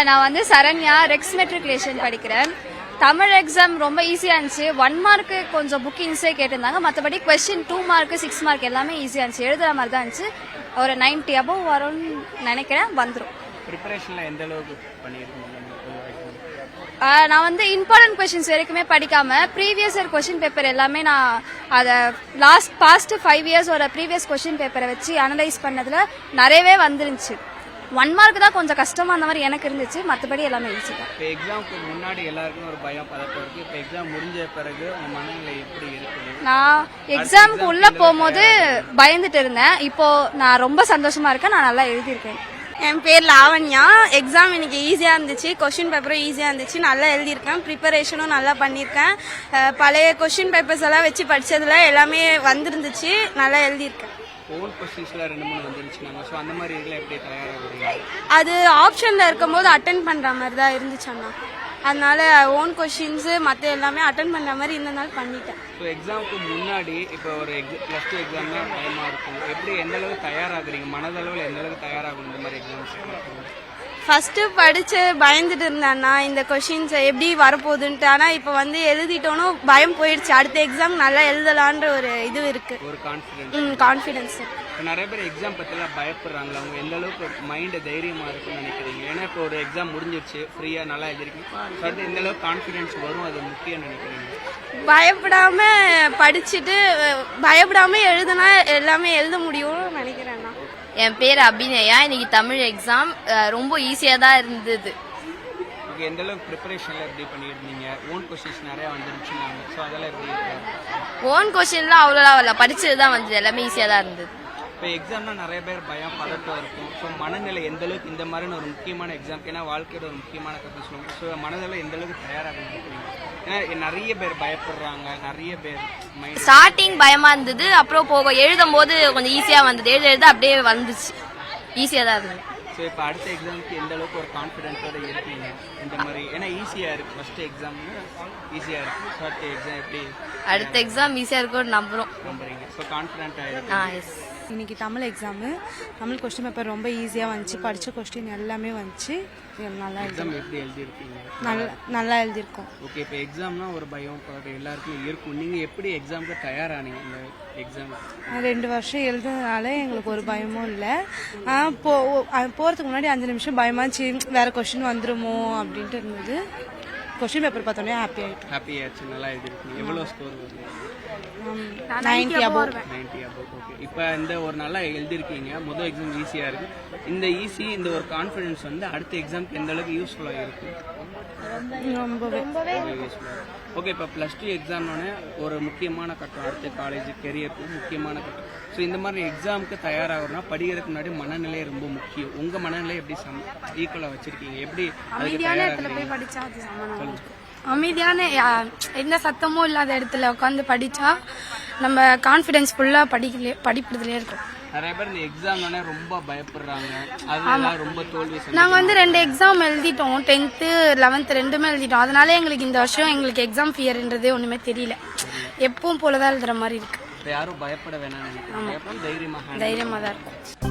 நான் வந்து Saranya Rex matriculation படிக்கிறேன். தமிழ் எக்ஸாம் ரொம்ப ஈஸியாக இருந்துச்சு. 1 மார்க்கு கொஞ்சம் புக்கிங்ஸே கேட்டிருந்தாங்க. மற்றபடி கொஸ்டின் 2 மார்க்கு 6 மார்க் எல்லாமே ஈஸியாக இருந்துச்சு. எழுதுகிற மாதிரி தான் இருந்துச்சு. ஒரு 90 above வரும்னு நினைக்கிறேன். வந்துடும். ப்ரிப்பரேஷனில் எந்த அளவுக்கு பண்ணியிருக்கீங்க? நான் வந்து இம்பார்ட்டன்ட் கொஸ்டின்ஸ் வரைக்குமே படிக்காம ப்ரீவியஸ் இயர் கொஸ்டின் பேப்பர் எல்லாமே நான் அதை பாஸ்ட் 5 இயர்ஸோட ப்ரீவியஸ் கொஸ்டின் பேப்பரை வச்சு அனலைஸ் பண்ணதில் நிறையவே வந்துருந்துச்சு. 1 மார்க் தான் கொஞ்சம் கஷ்டமா அந்த மாதிரி எனக்கு இருந்துச்சு. மற்றபடி எல்லாமே ஈஸி தான். இப்போ எக்ஸாமுக்கு முன்னாடி எல்லாருக்கும் ஒரு பயம் பதட்டம் இருக்கு. இப்போ எக்ஸாம் முடிஞ்ச பிறகு உங்க மனநிலை எப்படி இருக்குது? நான் எக்ஸாமுக்கு உள்ள போகும்போது பயந்துட்டு இருந்தேன். இப்போ நான் ரொம்ப சந்தோஷமா இருக்கேன். நான் நல்லா எழுதியிருக்கேன். என் பேர் லாவண்யா. எக்ஸாம் இன்னைக்கு ஈஸியாக இருந்துச்சு. கொஸ்டின் பேப்பரும் ஈஸியாக இருந்துச்சு. நல்லா எழுதியிருக்கேன். ப்ரிப்பரேஷனும் நல்லா பண்ணியிருக்கேன். பழைய கொஸ்டின் பேப்பர்ஸ் எல்லாம் வச்சு படித்ததில் எல்லாமே வந்துருந்துச்சு. நல்லா எழுதியிருக்கேன். ஓன் கொஸ்டின்ஸ்ல 2-3 வந்துருச்சுனாங்க. ஸோ அந்த மாதிரி இதில் எப்படி தயாராகிறீங்க? அது ஆப்ஷனில் இருக்கும்போது அட்டன் பண்ணுற மாதிரி தான் இருந்துச்சு அண்ணா. அதனால ஓன் கொஸ்டின்ஸு மற்ற எல்லாமே அட்டன் பண்ணுற மாதிரி இருந்தனால பண்ணிட்டேன். ஸோ எக்ஸாமுக்கு முன்னாடி இப்போ ஒரு +2 எக்ஸாம் தான் டைமாக இருக்கும். எப்படி எந்த அளவுக்கு தயாராகிறீங்க? மனதளவில் எந்த அளவுக்கு தயாராகணும் இந்த மாதிரி எக்ஸாம்ஸ்? ஃபஸ்ட்டு படித்து பயந்துட்டு இருந்தேன்னா இந்த கொஷின்ஸ் எப்படி வரப்போகுதுன்ட்டு. ஆனால் இப்போ வந்து எழுதிட்டோன்னு பயம் போயிடுச்சு. அடுத்த எக்ஸாம் நல்லா எழுதலான்ற ஒரு இது இருக்குது. ஒரு கான்ஃபிடென்ஸ். நிறைய பேர் எக்ஸாம் பற்றிலாம் பயப்படுறாங்க. அவங்க எந்த அளவுக்கு மைண்டு தைரியமாக இருக்குன்னு நினைக்கிறீங்க? ஏன்னா இப்போ ஒரு எக்ஸாம் முடிஞ்சிருச்சு, ஃப்ரீயாக நல்லா எழுதிருக்கீங்க. அடுத்து எந்த அளவுக்கு கான்ஃபிடென்ஸ் வரும், அது முக்கியம் நினைக்கிறீங்க? பயப்படாம படிச்சுட்டு பயப்படாம எழுதுனா எல்லாமே எழுத முடியும்னு நினைக்கிறேன். என் பேர் அபிநயா. இன்னைக்கு தமிழ் எக்ஸாம் ரொம்ப ஈஸியாக தான் இருந்தது. எந்த அளவுக்கு ப்ரிப்பரேஷனில் எப்படி பண்ணியிருந்தீங்க? ஓன் கொஸ்டின்ஸ் நிறையா வந்துருச்சுன்னாங்க. ஸோ அதெல்லாம் எப்படி இருக்கு? ஓன் கொஸ்டின்லாம் அவ்வளோலாம் வரல, படிச்சது தான் வந்தது. எல்லாமே ஈஸியாக தான் இருந்தது. இப்போ எக்ஸாம்னா நிறைய பேர் பயம் பதட்டம் இருக்கும். ஸோ மனநிலை எந்த அளவுக்கு இந்த மாதிரியான ஒரு முக்கியமான எக்ஸாம், ஏன்னா வாழ்க்கையோட ஒரு முக்கியமான கருத்து சொல்லுவாங்க. ஸோ மனதில் எந்த அளவுக்கு தயாராக இருக்கீங்க? ஏன்னா நிறைய பேர் பயப்படுறாங்க, நிறைய பேர் ஸ்டார்டிங் பயமா இருந்தது. அப்புறம் போக எழுதும் போது கொஞ்சம் ஈஸியாக வந்தது. எழுத அப்படியே வந்துச்சு. ஈஸியாக தான் இருந்தது. ஸோ இப்போ அடுத்த எக்ஸாமுக்கு எந்த அளவுக்கு ஒரு கான்ஃபிடென்ட்டோட இருக்கீங்க இந்த மாதிரி? ஏன்னா ஈஸியாக இருக்குது. ஃபர்ஸ்ட் எக்ஸாம்னு ஈஸியாக இருக்குது. ஸோ அடுத்த எக்ஸாம் எப்படி? அடுத்த எக்ஸாம் ஈஸியாக இருக்கும்னு நம்புறீங்க. ஸோ கான்ஃபிடென்ட்டாக இருக்கு. எஸ். இன்னைக்கு Tamil exam. Tamil question paper ரொம்ப ஈஸியாக வந்துச்சு. படித்த கொஸ்டின் எல்லாமே வந்துச்சு. நல்லா எக்ஸாம் எப்படி எழுதியிருக்கீங்க? நல்லா எழுதியிருக்கோம். ஓகே. இப்போ எக்ஸாம்னா ஒரு பயம் எல்லாருக்குமே இருக்கும். நீங்கள் எப்படி எக்ஸாமுக்கு தயாரானீங்க? இந்த எக்ஸாம் 2 வருஷம் எழுதுனால எங்களுக்கு ஒரு பயமும் இல்லை. போகிறதுக்கு முன்னாடி 5 நிமிஷம் பயமாச்சு, வேறு கொஸ்டின் வந்துருமோ அப்படின்ட்டு இருந்தது. கொஸ்டின் பேப்பர் பார்த்தோன்னே ஹாப்பி ஆயிடுச்சு. நல்லா எழுதிருக்கீங்க. எவ்வளோ ஸ்கோர் வருது? 90 above. ஓகே. இப்போ இந்த ஒரு நல்லா எழுதிருக்கீங்க. முதல் எக்ஸாம் ஈஸியாக இருக்குது. இந்த இந்த ஒரு கான்ஃபிடென்ஸ் வந்து அடுத்த எக்ஸாமுக்கு எந்த அளவுக்கு யூஸ்ஃபுல்லாக இருக்கும்? ரொம்பவே யூஸ்ஃபுல்லாக. ஓகே. இப்போ +2 எக்ஸாம்னோடனே ஒரு முக்கியமான கட்டம், அடுத்த காலேஜ் கெரியருக்கு முக்கியமான கட்டம். ஸோ இந்த மாதிரி எக்ஸாமுக்கு தயாராகணும்னா படிக்கிறதுக்கு முன்னாடி மனநிலை ரொம்ப முக்கியம். உங்கள் மனநிலை எப்படி ஈக்குவலாக வச்சுருக்கீங்க? எப்படி அமைதியான எந்த சத்தமும் இல்லாத இடத்துல உட்காந்து படித்தா நம்ம கான்ஃபிடென்ஸ் ஃபுல்லாக படிக்கிறதுலே இருக்கும். நிறைய பேர் இந்த எக்ஸாம்னால ரொம்ப பயப்படுறாங்க. அதெல்லாம் ரொம்ப தோல்வி. நாங்கள் வந்து 2 எக்ஸாம் எழுதிட்டோம். 10th 11th ரெண்டுமே எழுதிட்டோம். அதனால எங்களுக்கு இந்த வருஷம் எங்களுக்கு எக்ஸாம் ஃபியர்ன்றதே ஒன்றுமே தெரியல. எப்பவும் போலதான் எழுதுற மாதிரி இருக்கு. யாரும் பயப்பட வேணாம். தைரியமாக தான் இருக்கும்.